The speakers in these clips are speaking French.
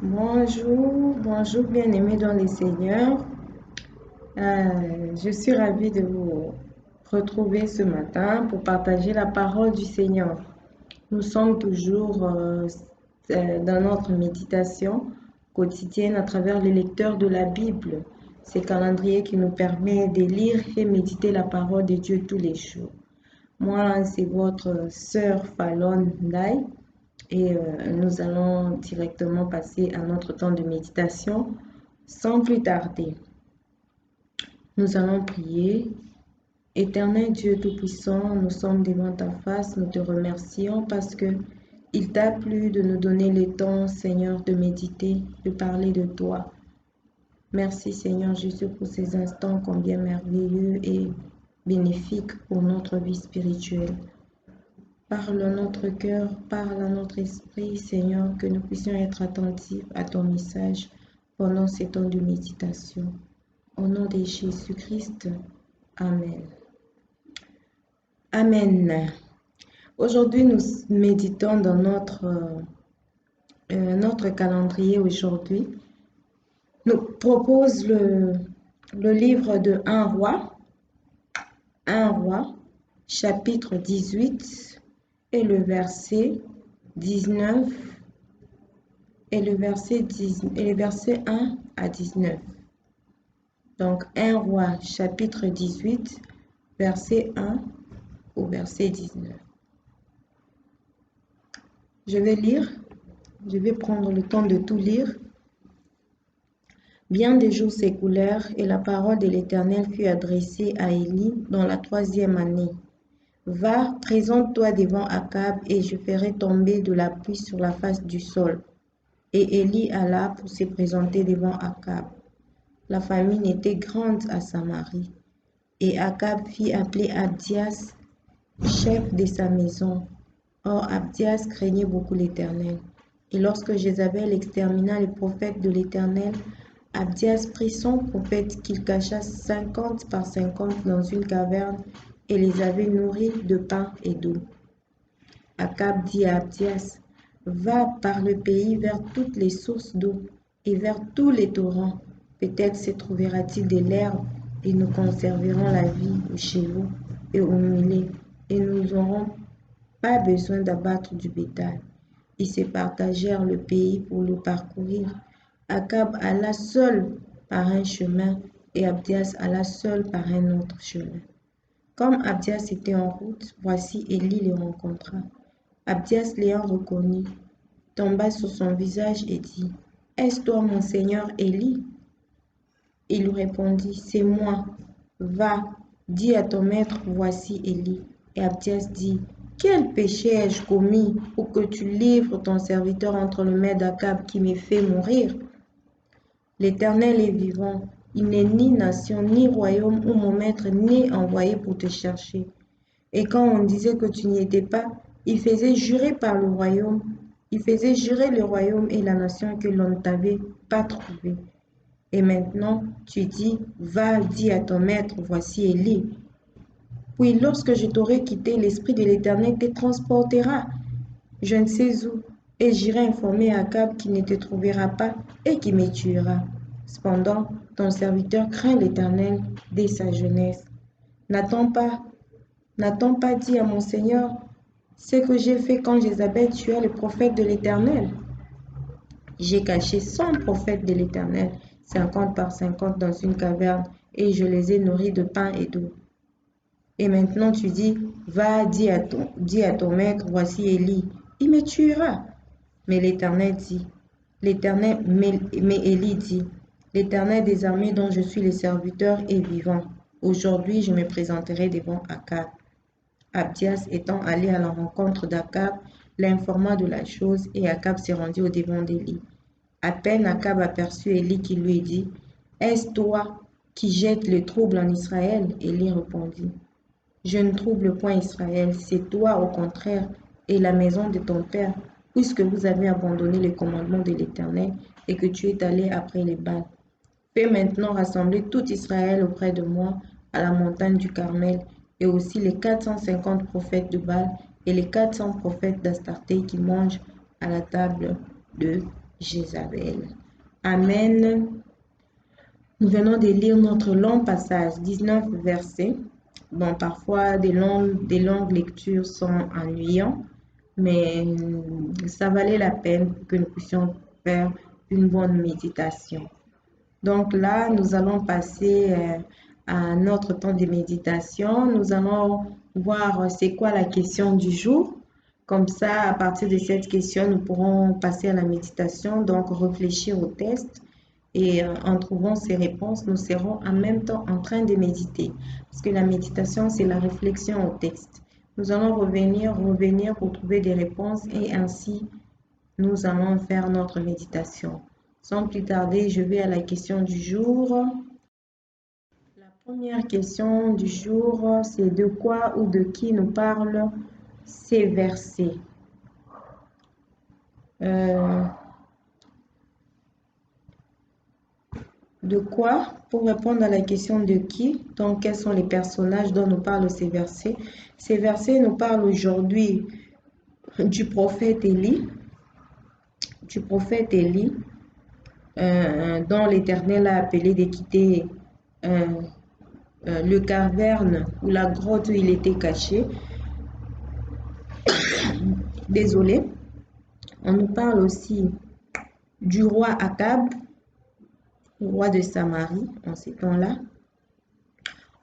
Bonjour, bonjour bien-aimés dans les seigneurs. Je suis ravie de vous retrouver ce matin pour partager la parole du Seigneur. Nous sommes toujours dans notre méditation quotidienne à travers les lecteurs de la Bible. C'est un calendrier qui nous permet de lire et méditer la parole de Dieu tous les jours. Moi, c'est votre sœur Fallon Ndai. Et nous allons directement passer à notre temps de méditation sans plus tarder. Nous allons prier. Éternel Dieu Tout-Puissant, nous sommes devant ta face, nous te remercions parce que il t'a plu de nous donner le temps, Seigneur, de méditer, de parler de toi. Merci Seigneur Jésus pour ces instants combien merveilleux et bénéfiques pour notre vie spirituelle. Parle à notre cœur, parle à notre esprit, Seigneur, que nous puissions être attentifs à ton message pendant ces temps de méditation. Au nom de Jésus-Christ, Amen. Amen. Aujourd'hui, nous méditons dans notre calendrier aujourd'hui. Nous propose le livre de 1 roi, chapitre 18, et le verset 19 et le verset 1 à 19. Donc 1 roi chapitre 18, verset 1 au verset 19. Je vais prendre le temps de tout lire. Bien des jours s'écoulèrent et la parole de l'Éternel fut adressée à Élie dans la 3e année. Va, présente-toi devant Akab et je ferai tomber de la pluie sur la face du sol. Et Élie alla pour se présenter devant Akab. La famine était grande à Samarie. Et Akab fit appeler Abdias, chef de sa maison. Or Abdias craignait beaucoup l'Éternel. Et lorsque Jézabel extermina les prophètes de l'Éternel, Abdias prit 100 prophètes qu'il cacha 50 par 50 dans une caverne et les avait nourris de pain et d'eau. Akab dit à Abdias, va par le pays vers toutes les sources d'eau et vers tous les torrents. Peut-être se trouvera-t-il de l'herbe et nous conserverons la vie aux chevaux et aux mulets et nous n'aurons pas besoin d'abattre du bétail. Ils se partagèrent le pays pour le parcourir. Akab alla seul par un chemin et Abdias alla seul par un autre chemin. Comme Abdias était en route, voici Élie les rencontra. Abdias l'ayant reconnu, tomba sur son visage et dit, « Est-ce toi mon seigneur Élie ?» Il lui répondit, « C'est moi. Va, dis à ton maître, voici Élie. » Et Abdias dit, « Quel péché ai-je commis pour que tu livres ton serviteur entre les mains d'Akab qui me fait mourir? L'Éternel est vivant. Il n'est ni nation, ni royaume où mon maître n'est envoyé pour te chercher. » Et quand on disait que tu n'y étais pas, il faisait jurer par le royaume. Il faisait jurer le royaume et la nation que l'on ne t'avait pas trouvé. Et maintenant, tu dis, va, dis à ton maître, voici Élie. Puis lorsque je t'aurai quitté, l'Esprit de l'Éternel te transportera, je ne sais où, et j'irai informer Akab qui ne te trouvera pas et qui me tuera. Cependant, ton serviteur craint l'Éternel dès sa jeunesse. N'a-t-on pas dit à mon Seigneur ce que j'ai fait quand Jézabel tua les prophètes de l'Éternel? J'ai caché 100 prophètes de l'Éternel, 50 par 50 dans une caverne, et je les ai nourris de pain et d'eau. Et maintenant tu dis, va, dis à ton maître, voici Élie, il me tuera. Mais Élie dit, l'Éternel des armées dont je suis le serviteur est vivant. Aujourd'hui je me présenterai devant Akab. Abdias étant allé à la rencontre d'Akab, l'informa de la chose et Akab s'est rendu au devant d'Élie. À peine Akab aperçut Élie qui lui dit, « Est-ce toi qui jettes le trouble en Israël ?» Élie répondit, « Je ne trouble point Israël, c'est toi au contraire et la maison de ton père, puisque vous avez abandonné les commandements de l'Éternel et que tu es allé après les Baals. Fais maintenant rassembler tout Israël auprès de moi à la montagne du Carmel, et aussi les 450 prophètes de Baal et les 400 prophètes d'Astarté qui mangent à la table de Jézabel. Amen. Nous venons de lire notre long passage, 19 versets. Bon, parfois, des longues lectures sont ennuyantes, mais ça valait la peine que nous puissions faire une bonne méditation. Donc là, nous allons passer à notre temps de méditation. Nous allons voir c'est quoi la question du jour. Comme ça, à partir de cette question, nous pourrons passer à la méditation, donc réfléchir au test. Et en trouvant ces réponses, nous serons en même temps en train de méditer. Parce que la méditation, c'est la réflexion au texte. Nous allons revenir pour trouver des réponses et ainsi, nous allons faire notre méditation. Sans plus tarder, je vais à la question du jour. La première question du jour, c'est de quoi ou de qui nous parlent ces versets. De quoi? Pour répondre à la question de qui, donc quels sont les personnages dont nous parlent ces versets? Ces versets nous parlent aujourd'hui du prophète Élie, dont l'Éternel a appelé de quitter le caverne ou la grotte où il était caché. Désolé. On nous parle aussi du roi Akab, roi de Samarie, en ces temps-là.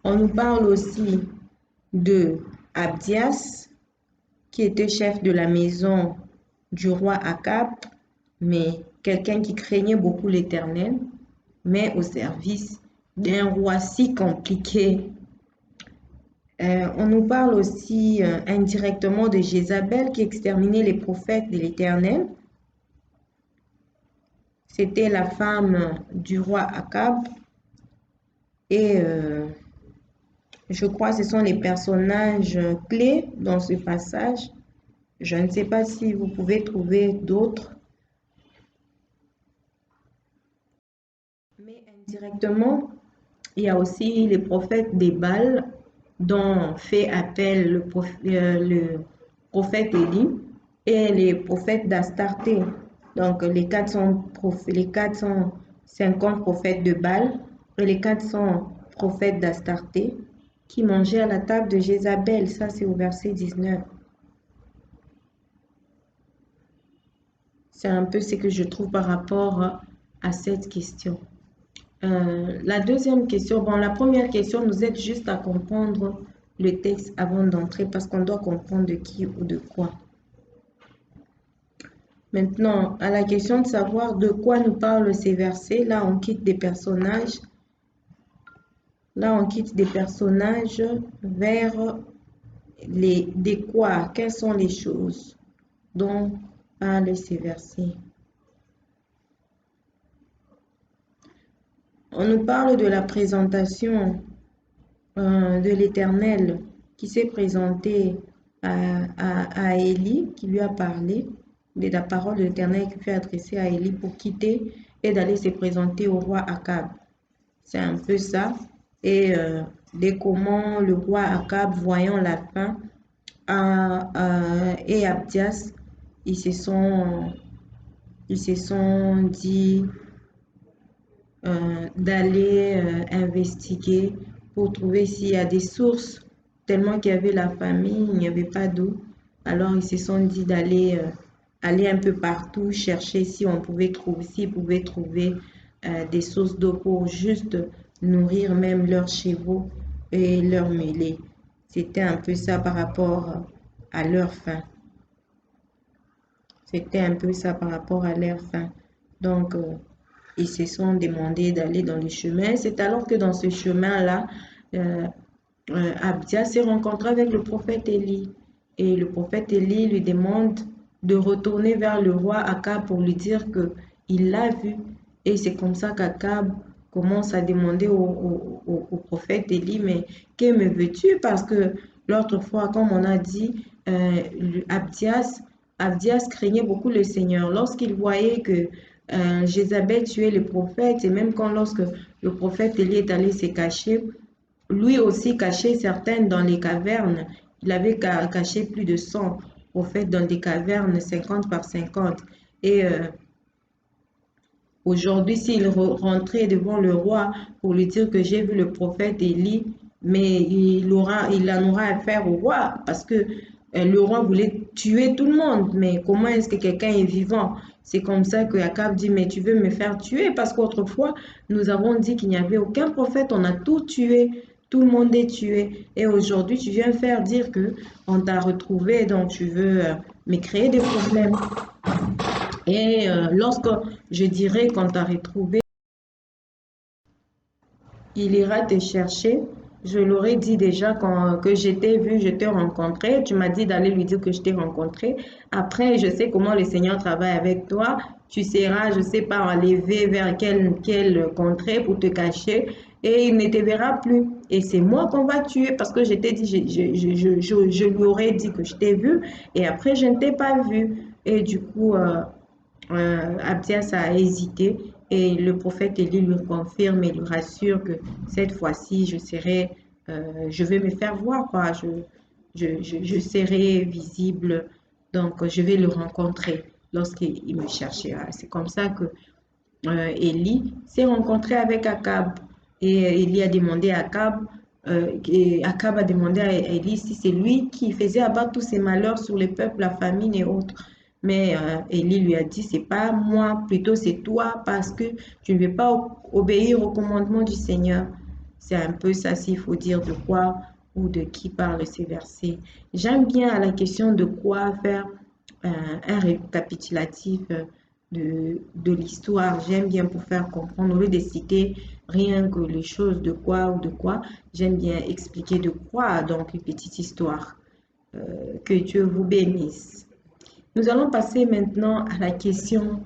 On nous parle aussi de Abdias, qui était chef de la maison du roi Akab, mais quelqu'un qui craignait beaucoup l'Éternel, mais au service d'un roi si compliqué. On nous parle aussi indirectement de Jézabel qui exterminait les prophètes de l'Éternel. C'était la femme du roi Akab. Et je crois que ce sont les personnages clés dans ce passage. Je ne sais pas si vous pouvez trouver d'autres. Mais indirectement, il y a aussi les prophètes des Baals dont fait appel le prophète Élie et les prophètes d'Astarté. Donc les 450 prophètes de Baal et les 400 prophètes d'Astarté qui mangeaient à la table de Jézabel. Ça, c'est au verset 19. C'est un peu ce que je trouve par rapport à cette question. La deuxième question, bon, la première question nous aide juste à comprendre le texte avant d'entrer parce qu'on doit comprendre de qui ou de quoi. Maintenant, à la question de savoir de quoi nous parlent ces versets, là on quitte des personnages. Là on quitte des personnages vers de quoi, quelles sont les choses dont parlent ces versets. On nous parle de la présentation de l'Éternel qui s'est présenté à Élie, qui lui a parlé, de la parole de l'Éternel qui fut adressée à Élie pour quitter et d'aller se présenter au roi Akab. C'est un peu ça. Et de comment le roi Akab, voyant la faim, et Abdias, ils se sont dit d'aller investiguer pour trouver s'il y a des sources. Tellement qu'il y avait la famine, il n'y avait pas d'eau. Alors ils se sont dit d'aller aller un peu partout, chercher si on pouvait trouver, s'ils pouvaient trouver des sources d'eau pour juste nourrir même leurs chevaux et leurs mêlées. C'était un peu ça par rapport à leur faim. C'était un peu ça par rapport à leur faim. Donc, ils se sont demandé d'aller dans le chemin. C'est alors que dans ce chemin-là, Abdia s'est rencontré avec le prophète Élie. Et le prophète Élie lui demande de retourner vers le roi Akab pour lui dire qu'il l'a vu. Et c'est comme ça qu'Akab commence à demander au prophète Élie, mais que me veux-tu? Parce que l'autre fois, comme on a dit, Abdias craignait beaucoup le Seigneur. Lorsqu'il voyait que Jézabel tuait les prophètes, et même lorsque le prophète Élie est allé se cacher, lui aussi cachait certains dans les cavernes. Il avait caché plus de 100 prophètes dans des cavernes 50 par 50. Et Aujourd'hui, s'il rentrait devant le roi pour lui dire que j'ai vu le prophète Élie, mais il en aura affaire au roi parce que le roi voulait tuer tout le monde. Mais comment est-ce que quelqu'un est vivant? C'est comme ça que Akab dit, mais tu veux me faire tuer parce qu'autrefois, nous avons dit qu'il n'y avait aucun prophète, on a tout tué, tout le monde est tué. Et aujourd'hui, tu viens faire dire que on t'a retrouvé, donc tu veux me créer des problèmes. Et lorsque je dirais qu'on t'a retrouvé, il ira te chercher. Je l'aurais dit déjà que je t'ai vu, je t'ai rencontré. Tu m'as dit d'aller lui dire que je t'ai rencontré. Après, je sais comment le Seigneur travaille avec toi. Tu seras, je ne sais pas, enlevé vers quelle contrée pour te cacher et il ne te verra plus. Et c'est moi qu'on va tuer parce que je t'ai dit, je lui aurais dit que je t'ai vu et après, je ne t'ai pas vu. Et du coup, Abdias a hésité et le prophète Élie lui confirme et lui rassure que cette fois-ci, je vais me faire voir, quoi. Je serai visible, donc je vais le rencontrer lorsqu'il me cherchera. C'est comme ça que Élie s'est rencontré avec Akab et Élie a demandé à Akab, et Akab a demandé à Élie si c'est lui qui faisait abattre tous ces malheurs sur les peuples, la famine et autres. Mais Élie lui a dit, c'est pas moi, plutôt c'est toi, parce que tu ne veux pas obéir au commandement du Seigneur. C'est un peu ça, s'il faut dire de quoi ou de qui parlent ces versets. J'aime bien à la question de quoi faire un récapitulatif de l'histoire. J'aime bien pour faire comprendre, au lieu de citer rien que les choses de quoi ou de quoi, j'aime bien expliquer de quoi, donc une petite histoire. Que Dieu vous bénisse. Nous allons passer maintenant à la question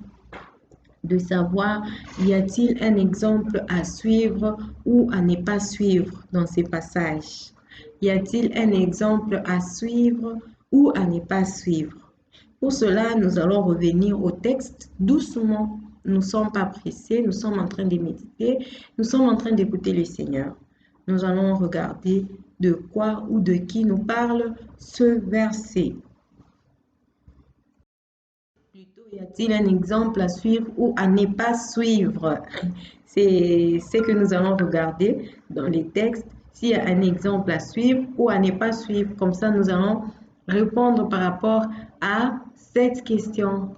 de savoir, y a-t-il un exemple à suivre ou à ne pas suivre dans ces passages? Y a-t-il un exemple à suivre ou à ne pas suivre? Pour cela, nous allons revenir au texte doucement. Nous ne sommes pas pressés, nous sommes en train de méditer, nous sommes en train d'écouter le Seigneur. Nous allons regarder de quoi ou de qui nous parle ce verset. Plutôt, y a-t-il un exemple à suivre ou à ne pas suivre? C'est ce que nous allons regarder dans les textes, s'il y a un exemple à suivre ou à ne pas suivre. Comme ça, nous allons répondre par rapport à cette question.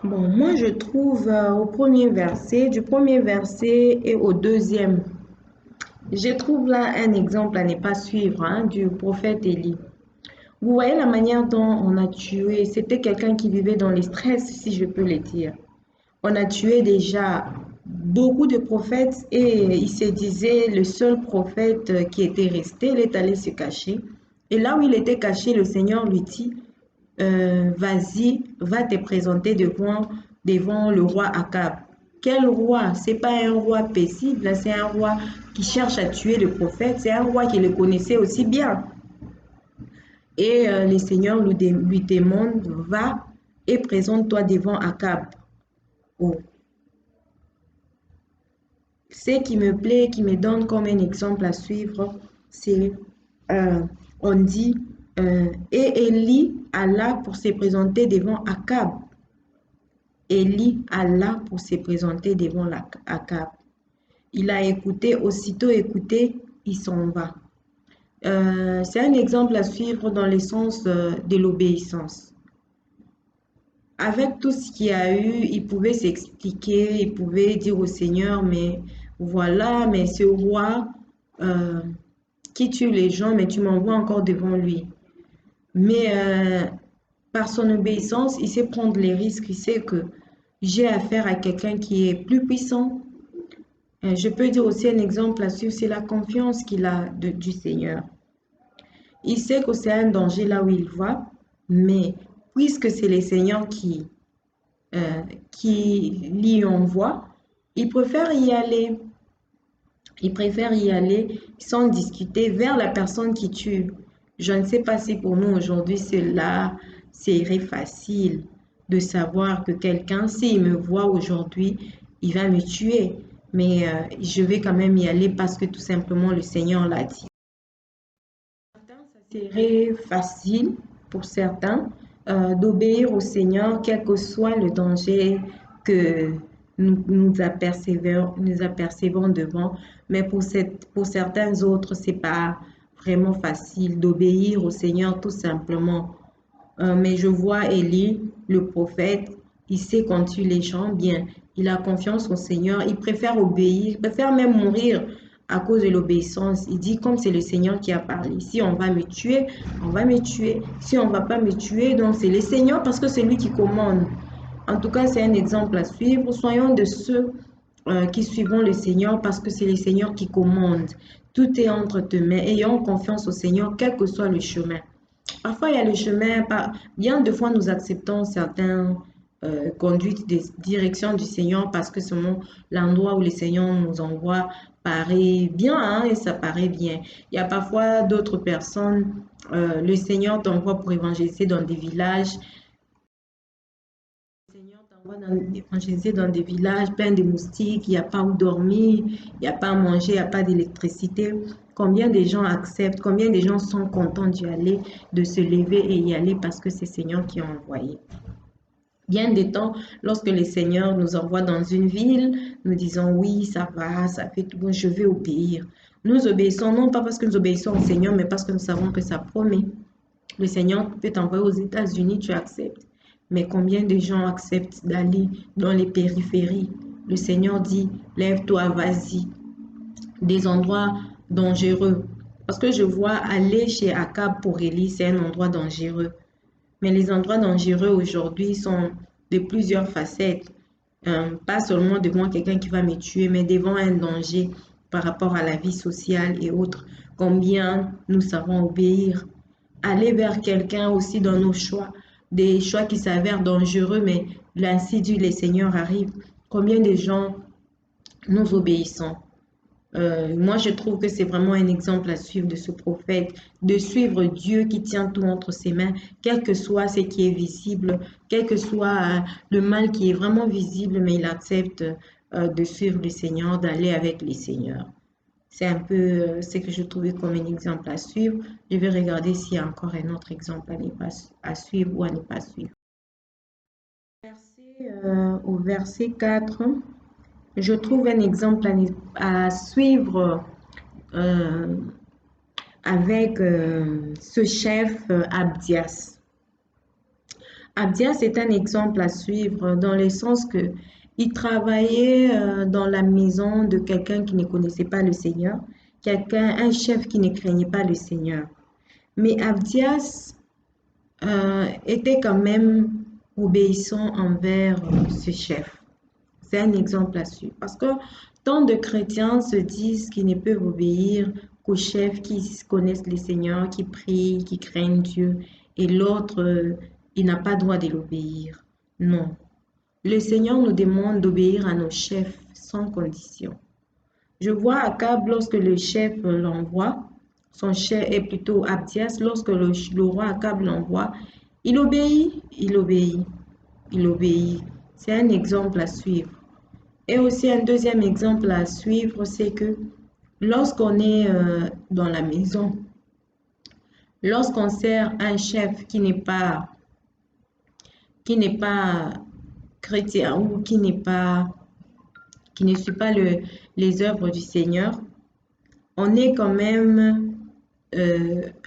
Bon, moi, je trouve du premier verset et au deuxième, je trouve là un exemple à ne pas suivre du prophète Élie. Vous voyez la manière dont on a tué, c'était quelqu'un qui vivait dans le stress, si je peux le dire. On a tué déjà beaucoup de prophètes et il se disait le seul prophète qui était resté, il est allé se cacher. Et là où il était caché, le Seigneur lui dit, vas-y, va te présenter devant le roi Akab. Quel roi? C'est pas un roi paisible, c'est un roi qui cherche à tuer le prophète, c'est un roi qui le connaissait aussi bien. Et le Seigneur lui demande, va et présente-toi devant Akab. Oh. Ce qui me plaît, qui me donne comme un exemple à suivre, c'est, on dit, et Élie alla pour se présenter devant Akab. Élie alla pour se présenter devant Akab. Il a écouté, aussitôt écouté, il s'en va. C'est un exemple à suivre dans le sens de l'obéissance. Avec tout ce qu'il y a eu, il pouvait s'expliquer, il pouvait dire au Seigneur, mais voilà, mais ce roi euh, qui tue les gens, mais tu m'envoies encore devant lui. Mais par son obéissance, il sait prendre les risques, il sait que j'ai affaire à quelqu'un qui est plus puissant. Je peux dire aussi un exemple à suivre, c'est la confiance qu'il a du Seigneur. Il sait que c'est un danger là où il va, mais puisque c'est le Seigneur qui l'y envoie, il préfère y aller. Il préfère y aller sans discuter vers la personne qui tue. Je ne sais pas si pour nous aujourd'hui, cela serait facile de savoir que quelqu'un, s'il me voit aujourd'hui, il va me tuer. Mais je vais quand même y aller parce que tout simplement le Seigneur l'a dit. Ça serait facile pour certains, d'obéir au Seigneur, quel que soit le danger que nous apercevons devant. Mais pour certains autres, c'est pas vraiment facile d'obéir au Seigneur tout simplement. Mais je vois Élie, le prophète, il sait conduire les gens bien. Il a confiance au Seigneur. Il préfère obéir, il préfère même mourir à cause de l'obéissance. Il dit, comme c'est le Seigneur qui a parlé, si on va me tuer, on va me tuer. Si on ne va pas me tuer, donc c'est le Seigneur parce que c'est lui qui commande. En tout cas, c'est un exemple à suivre. Soyons de ceux qui suivons le Seigneur parce que c'est le Seigneur qui commande. Tout est entre tes mains. Ayons confiance au Seigneur, quel que soit le chemin. Parfois, il y a le chemin, bien de fois nous acceptons certaines conduites des directions du Seigneur parce que selon l'endroit où le Seigneur nous envoie paraît bien, hein, et ça paraît bien. Il y a parfois d'autres personnes, le Seigneur t'envoie pour évangéliser dans des villages. Le Seigneur t'envoie évangéliser dans des villages pleins de moustiques, il n'y a pas où dormir, il n'y a pas à manger, il n'y a pas d'électricité. Combien de gens acceptent, combien de gens sont contents d'y aller, de se lever et y aller parce que c'est le Seigneur qui a envoyé. Bien des temps, lorsque le Seigneur nous envoie dans une ville, nous disons oui, ça va, ça fait tout bon, je vais obéir. Nous obéissons non pas parce que nous obéissons au Seigneur, mais parce que nous savons que ça promet. Le Seigneur peut t'envoyer aux États-Unis, tu acceptes. Mais combien de gens acceptent d'aller dans les périphéries? Le Seigneur dit, lève-toi, vas-y. Des endroits dangereux. Parce que je vois aller chez Akab pour Élie, c'est un endroit dangereux. Mais les endroits dangereux aujourd'hui sont de plusieurs facettes. Pas seulement devant quelqu'un qui va me tuer, mais devant un danger par rapport à la vie sociale et autres. Combien nous savons obéir. Aller vers quelqu'un aussi dans nos choix. Des choix qui s'avèrent dangereux, mais l'ainsi dit le Seigneur arrive. Combien de gens nous obéissons? Moi, je trouve que c'est vraiment un exemple à suivre de ce prophète, de suivre Dieu qui tient tout entre ses mains, quel que soit ce qui est visible, quel que soit le mal qui est vraiment visible, mais il accepte de suivre le Seigneur, d'aller avec les Seigneurs. C'est un peu ce que je trouvais comme un exemple à suivre. Je vais regarder s'il y a encore un autre exemple à suivre ou à ne pas suivre. Au verset 4. Je trouve un exemple à suivre euh, avec ce chef Abdias. Abdias est un exemple à suivre dans le sens que il travaillait dans la maison de quelqu'un qui ne connaissait pas le Seigneur, un chef qui ne craignait pas le Seigneur. Mais Abdias était quand même obéissant envers ce chef. C'est un exemple à suivre. Parce que tant de chrétiens se disent qu'ils ne peuvent obéir qu'aux chefs qui connaissent le Seigneur, qui prient, qui craignent Dieu, et l'autre, il n'a pas droit de l'obéir. Non. Le Seigneur nous demande d'obéir à nos chefs sans condition. Je vois Akab lorsque le chef l'envoie, son chef est plutôt Abdias, lorsque le roi Akab l'envoie, il obéit, il obéit, il obéit. C'est un exemple à suivre. Et aussi un deuxième exemple à suivre, c'est que lorsqu'on est dans la maison, lorsqu'on sert un chef qui n'est pas chrétien ou qui ne suit pas les œuvres du Seigneur, on est quand même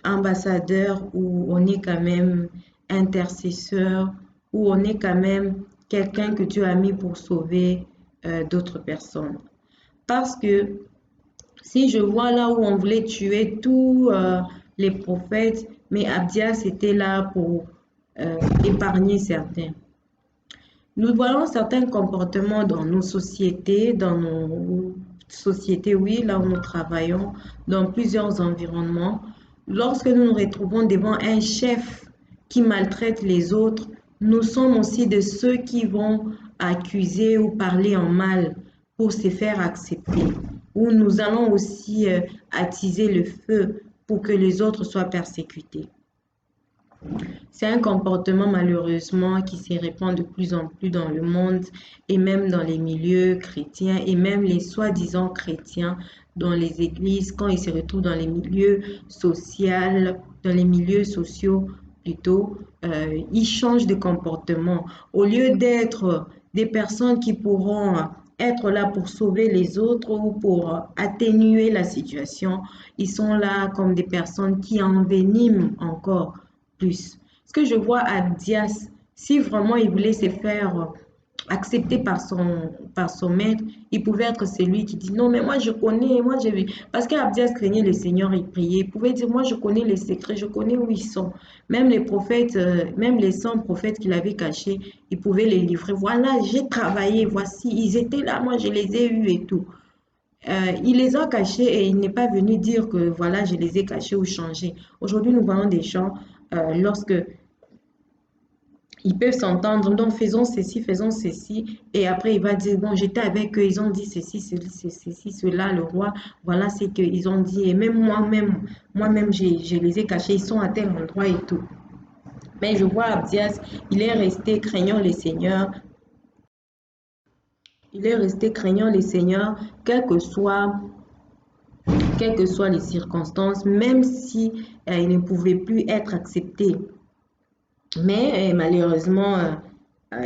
ambassadeur ou on est quand même intercesseur ou on est quand même quelqu'un que Dieu a mis pour sauver d'autres personnes. Parce que si je vois là où on voulait tuer tous les prophètes, mais Abdias était là pour épargner certains. Nous voyons certains comportements dans nos sociétés, oui, là où nous travaillons, dans plusieurs environnements. Lorsque nous nous retrouvons devant un chef qui maltraite les autres, nous sommes aussi de ceux qui vont accuser ou parler en mal pour se faire accepter. Ou nous allons aussi attiser le feu pour que les autres soient persécutés. C'est un comportement malheureusement qui se répand de plus en plus dans le monde et même dans les milieux chrétiens et même les soi-disant chrétiens dans les églises quand ils se retrouvent dans les milieux sociaux, plutôt, ils changent de comportement. Au lieu d'être des personnes qui pourront être là pour sauver les autres ou pour atténuer la situation, ils sont là comme des personnes qui enveniment encore plus. Ce que je vois à Dias, si vraiment il voulait se faire accepté par son maître, il pouvait être celui qui dit non, mais moi je connais, moi j'ai vu. Parce qu'Abdias craignait le Seigneur et priait. Il pouvait dire moi je connais les secrets, je connais où ils sont. Même les prophètes, même les 100 prophètes qu'il avait cachés, il pouvait les livrer. Voilà, j'ai travaillé, voici, ils étaient là, moi je les ai eus et tout. Il les a cachés et il n'est pas venu dire que voilà, je les ai cachés ou changés. Aujourd'hui, nous voyons des gens, lorsque ils peuvent s'entendre, donc faisons ceci, et après il va dire, bon, j'étais avec eux, ils ont dit ceci, cela, le roi, voilà ce qu'ils ont dit, et même moi-même, je les ai cachés, ils sont à tel endroit et tout. Mais je vois Abdias, il est resté craignant les seigneurs, il est resté craignant les seigneurs, quelles que soient les circonstances, même si il ne pouvait plus être accepté. Mais malheureusement,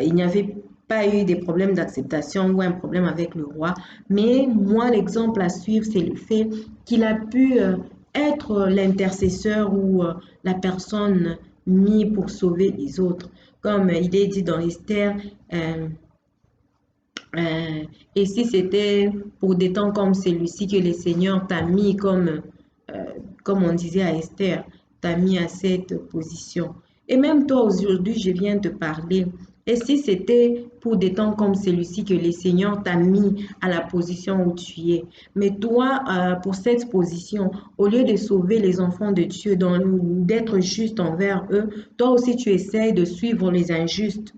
il n'y avait pas eu des problèmes d'acceptation ou un problème avec le roi. Mais moi, l'exemple à suivre, c'est le fait qu'il a pu être l'intercesseur ou la personne mise pour sauver les autres. Comme il est dit dans Esther, euh, et si c'était pour des temps comme celui-ci que le Seigneur t'a mis euh, comme on disait à Esther, t'a mis à cette position. Et même toi aujourd'hui, je viens te parler. Et si c'était pour des temps comme celui-ci que le Seigneur t'a mis à la position où tu es, mais toi, pour cette position, au lieu de sauver les enfants de Dieu, d'être juste envers eux, toi aussi tu essaies de suivre les injustes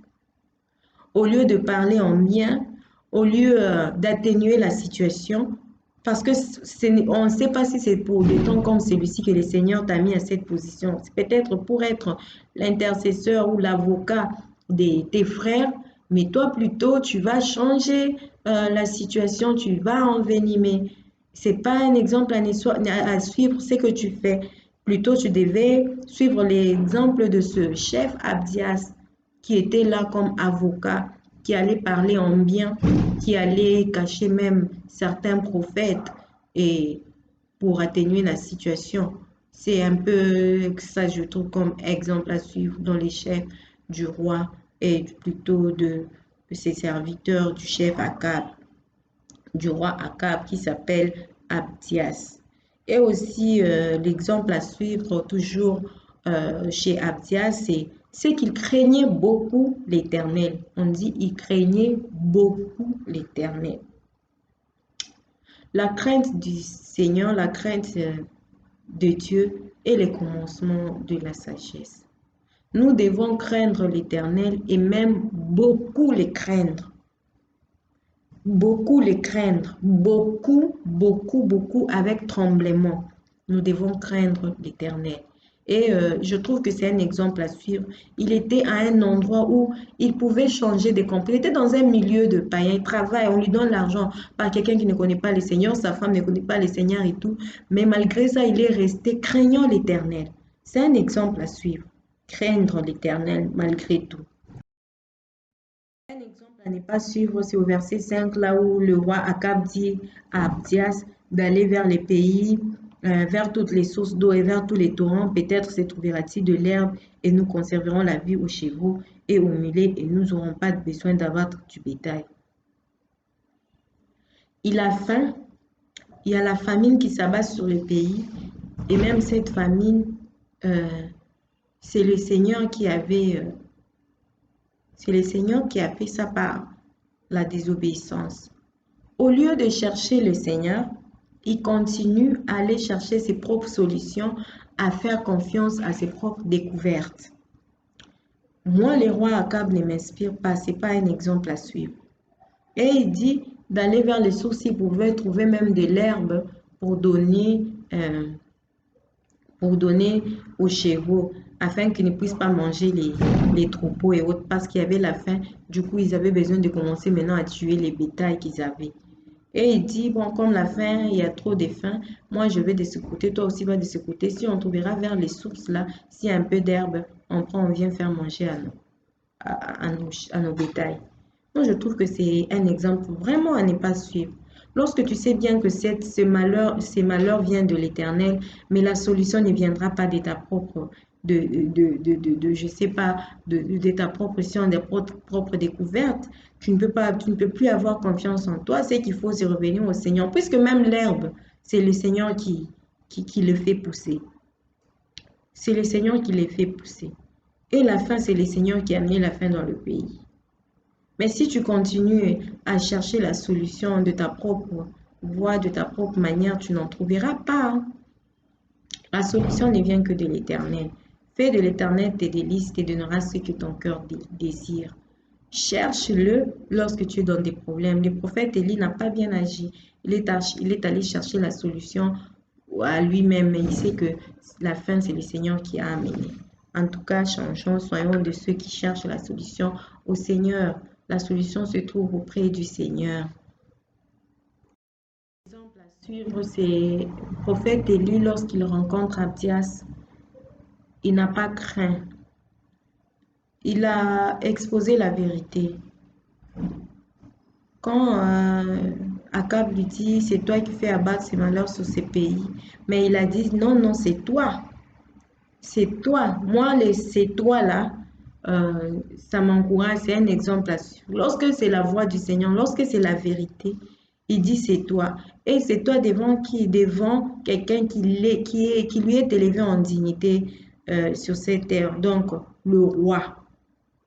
au lieu de parler en bien, au lieu d'atténuer la situation, parce que on ne sait pas si c'est pour des temps comme celui-ci que le Seigneur t'a mis à cette position. C'est peut-être pour être l'intercesseur ou l'avocat de tes frères, mais toi plutôt, tu vas changer la situation, tu vas envenimer. C'est pas un exemple à suivre ce que tu fais. Plutôt, tu devais suivre l'exemple de ce chef Abdias qui était là comme avocat, qui allait parler en bien, qui allait cacher même certains prophètes et pour atténuer la situation. C'est un peu ça, je trouve, comme exemple à suivre dans les chefs du roi et plutôt de ses serviteurs, du chef Akab, du roi Akab qui s'appelle Abdias. Et aussi, l'exemple à suivre toujours chez Abdias, c'est qu'il craignait beaucoup l'Éternel. On dit il craignait beaucoup l'Éternel. La crainte du Seigneur, la crainte de Dieu est le commencement de la sagesse. Nous devons craindre l'Éternel et même beaucoup le craindre. Beaucoup les craindre, beaucoup avec tremblement. Nous devons craindre l'Éternel. Et je trouve que c'est un exemple à suivre. Il était à un endroit où il pouvait changer de camp. Il était dans un milieu de païens. Il travaille, on lui donne l'argent par quelqu'un qui ne connaît pas le Seigneur. Sa femme ne connaît pas le Seigneur et tout. Mais malgré ça, il est resté craignant l'Éternel. C'est un exemple à suivre. Craindre l'Éternel malgré tout. Un exemple à ne pas suivre, c'est au verset 5, là où le roi Akab dit à Abdias d'aller vers les pays, vers toutes les sources d'eau et vers tous les torrents. Peut-être se trouvera-t-il de l'herbe et nous conserverons la vie aux chevaux et aux mulets et nous n'aurons pas besoin d'abattre du bétail. Il a faim, il y a la famine qui s'abat sur le pays et même cette famine, euh, c'est le Seigneur qui avait... c'est le Seigneur qui a fait ça par la désobéissance. Au lieu de chercher le Seigneur, il continue à aller chercher ses propres solutions, à faire confiance à ses propres découvertes. Moi, le roi Akab ne m'inspire pas, ce n'est pas un exemple à suivre. Et il dit d'aller vers les sources, il pouvait trouver même de l'herbe pour donner, euh, pour donner aux chevaux, afin qu'ils ne puissent pas manger les troupeaux et autres, parce qu'il y avait la faim. Du coup, ils avaient besoin de commencer maintenant à tuer les bétails qu'ils avaient. Et il dit, bon, comme la faim, il y a trop de faim, moi je vais de ce côté, toi aussi va de ce côté. Si on trouvera vers les sources là, s'il y a un peu d'herbe, on prend, on vient faire manger à nos bétails. Moi, je trouve que c'est un exemple vraiment à ne pas suivre. Lorsque tu sais bien que ces malheurs viennent de l'Éternel, mais la solution ne viendra pas de ta propre, je sais pas, de ta propre science, de ta propre découverte, tu ne peux plus avoir confiance en toi. C'est qu'il faut se revenir au Seigneur, puisque même l'herbe, c'est le Seigneur qui le fait pousser. C'est le Seigneur qui les fait pousser. Et la faim, c'est le Seigneur qui a mis la faim dans le pays. Mais si tu continues à chercher la solution de ta propre voie, de ta propre manière, tu n'en trouveras pas. La solution ne vient que de l'Éternel. Fais de l'Éternel tes délices, te donnera ce que ton cœur désire. Cherche-le lorsque tu es dans des problèmes. Le prophète Élie n'a pas bien agi. Il est allé chercher la solution à lui-même, mais il sait que la fin, c'est le Seigneur qui a amené. En tout cas, changeons, soyons de ceux qui cherchent la solution au Seigneur. La solution se trouve auprès du Seigneur. L'exemple à suivre, c'est le prophète Élie lorsqu'il rencontre Abdias. Il n'a pas craint. Il a exposé la vérité. Quand Akab lui dit, c'est toi qui fais abattre ces malheurs sur ces pays. Mais il a dit, non, non, c'est toi. C'est toi. Moi, c'est toi là, ça m'encourage. C'est un exemple à suivre. Lorsque c'est la voix du Seigneur, lorsque c'est la vérité, il dit c'est toi. Et c'est toi devant qui? Devant quelqu'un qui lui est élevé en dignité sur cette terre. Donc, le roi.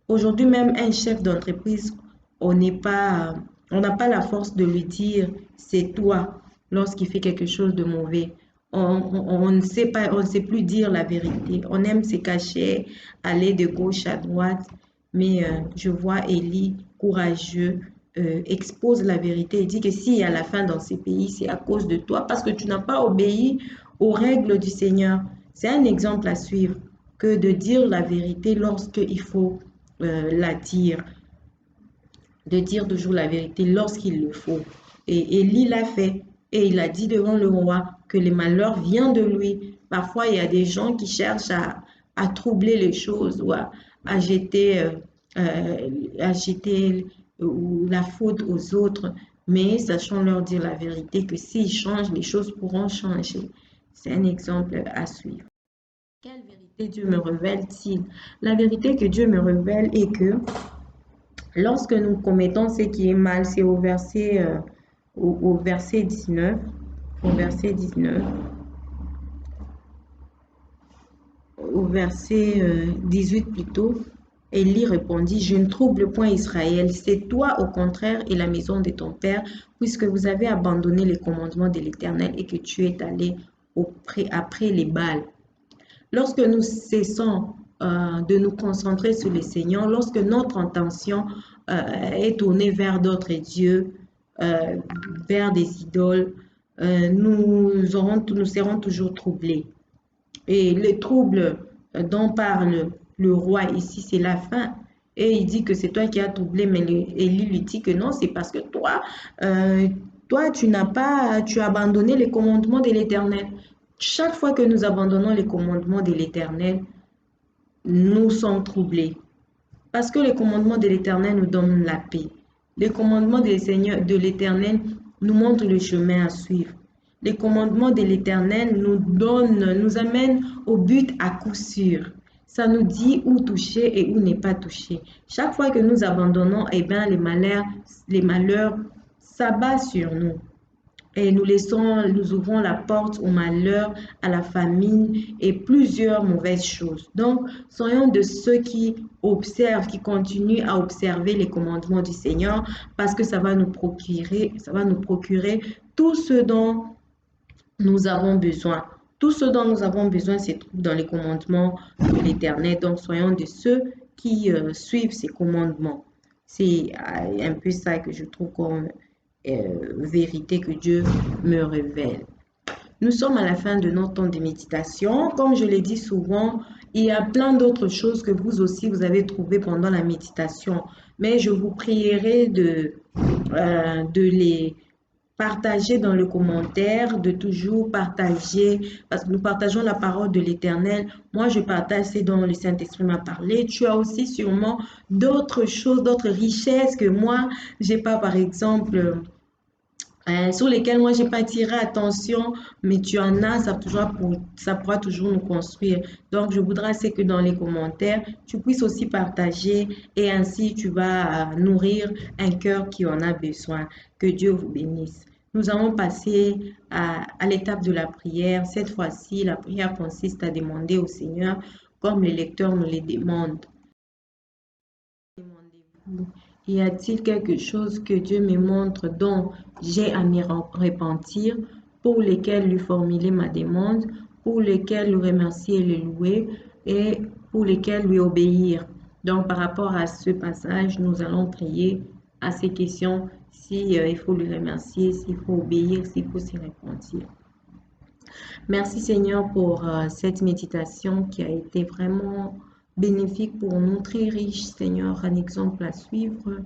Aujourd'hui, même un chef d'entreprise, on n'est pas, on n'a pas la force de lui dire c'est toi lorsqu'il fait quelque chose de mauvais. On ne sait pas, on ne sait plus dire la vérité. On aime se cacher, aller de gauche à droite. Mais je vois Élie courageux, expose la vérité et dit que s'il y a la faim dans ces pays, c'est à cause de toi parce que tu n'as pas obéi aux règles du Seigneur. C'est un exemple à suivre que de dire la vérité lorsqu'il faut la dire, de dire toujours la vérité lorsqu'il le faut. Et Élie l'a fait et il a dit devant le roi que le malheur vient de lui. Parfois, il y a des gens qui cherchent à troubler les choses ou à jeter, à jeter la faute aux autres, mais sachant leur dire la vérité que s'ils changent, les choses pourront changer. C'est un exemple à suivre. Quelle vérité Dieu me révèle-t-il? La vérité que Dieu me révèle est que lorsque nous commettons ce qui est mal, c'est au verset 19, au verset 19, au verset 18 plutôt, Élie répondit, je ne trouble point Israël, c'est toi au contraire et la maison de ton père, puisque vous avez abandonné les commandements de l'Éternel et que tu es allé après les Baals. Lorsque nous cessons de nous concentrer sur le Seigneur, lorsque notre intention est tournée vers d'autres dieux, euh, vers des idoles, nous serons toujours troublés. Et les troubles dont parle le roi ici, c'est la faim. Et il dit que c'est toi qui as troublé, mais Élie lui dit que non, c'est parce que toi, tu as abandonné les commandements de l'Éternel. Chaque fois que nous abandonnons les commandements de l'Éternel, nous sommes troublés. Parce que les commandements de l'Éternel nous donnent la paix. Les commandements de l'Éternel nous montrent le chemin à suivre. Les commandements de l'Éternel nous amènent au but à coup sûr. Ça nous dit où toucher et où ne pas toucher. Chaque fois que nous abandonnons, eh bien, les malheurs s'abattent sur nous. Et nous ouvrons la porte au malheur, à la famine et plusieurs mauvaises choses. Donc, soyons de ceux qui observent, qui continuent à observer les commandements du Seigneur parce que ça va nous procurer tout ce dont nous avons besoin. Tout ce dont nous avons besoin se trouve dans les commandements de l'Éternel. Donc, soyons de ceux qui suivent ces commandements. C'est un peu ça que je trouve comme vérité que Dieu me révèle. Nous sommes à la fin de notre temps de méditation. Comme je l'ai dit souvent, il y a plein d'autres choses que vous aussi vous avez trouvées pendant la méditation. Mais je vous prierai de les Partagez dans le commentaire, de toujours partager, parce que nous partageons la parole de l'Éternel. Moi, je partage ce dont le Saint-Esprit m'a parlé. Tu as aussi sûrement d'autres choses, d'autres richesses que moi, j'ai pas, par exemple, sur lesquels moi, j'ai pas attiré attention, mais tu en as, ça pourra toujours nous construire. Donc, je voudrais c'est que dans les commentaires, tu puisses aussi partager et ainsi tu vas nourrir un cœur qui en a besoin. Que Dieu vous bénisse. Nous allons passer à l'étape de la prière. Cette fois-ci, la prière consiste à demander au Seigneur, comme les lecteurs nous les demandent. Demandez-vous, y a-t-il quelque chose que Dieu me montre dont j'ai à me repentir, pour lesquels lui formuler ma demande, pour lesquels lui remercier et le louer, et pour lesquels lui obéir? Donc, par rapport à ce passage, nous allons prier à ces questions, si, il faut lui remercier, s'il faut obéir, s'il faut se repentir. Merci Seigneur pour cette méditation qui a été vraiment bénéfique pour nous, très riche Seigneur, un exemple à suivre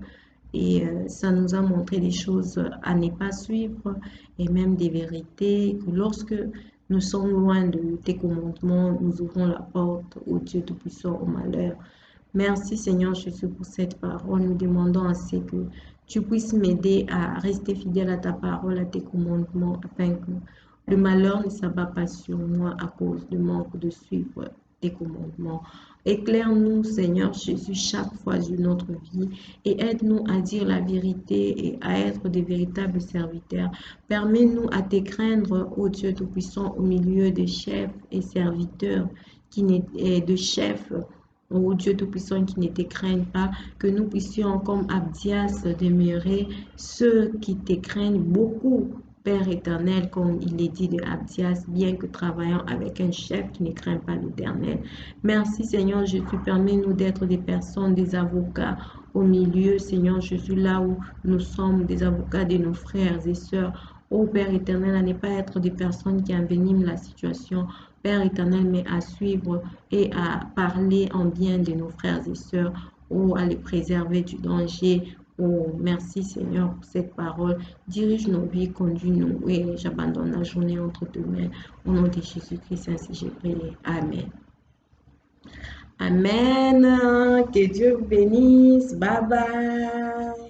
et ça nous a montré des choses à ne pas suivre et même des vérités que lorsque nous sommes loin de tes commandements, nous ouvrons la porte au Dieu Tout-Puissant au malheur. Merci Seigneur Jésus pour cette parole. Nous demandons ainsi que tu puisses m'aider à rester fidèle à ta parole, à tes commandements, afin que le malheur ne s'abat pas sur moi à cause de manque de suivre tes commandements. Éclaire-nous, Seigneur Jésus, chaque fois de notre vie et aide-nous à dire la vérité et à être des véritables serviteurs. Permets-nous à te craindre, ô Dieu Tout-Puissant, au milieu des chefs et serviteurs et de chefs. Ô Dieu Tout-Puissant qui ne te craignent pas, que nous puissions comme Abdias demeurer ceux qui te craignent beaucoup, Père éternel, comme il est dit de Abdias, bien que travaillant avec un chef qui ne craint pas l'Éternel. Merci Seigneur Jésus, permets-nous d'être des personnes, des avocats au milieu, Seigneur Jésus, là où nous sommes des avocats de nos frères et sœurs. Ô Père éternel, à ne pas être des personnes qui enveniment la situation, Père éternel, mais à suivre et à parler en bien de nos frères et sœurs, ou à les préserver du danger. Oh, merci Seigneur pour cette parole. Dirige nos vies, conduis-nous et j'abandonne la journée entre tes mains. Au nom de Jésus-Christ, ainsi j'ai prié. Amen. Amen. Que Dieu vous bénisse. Bye bye.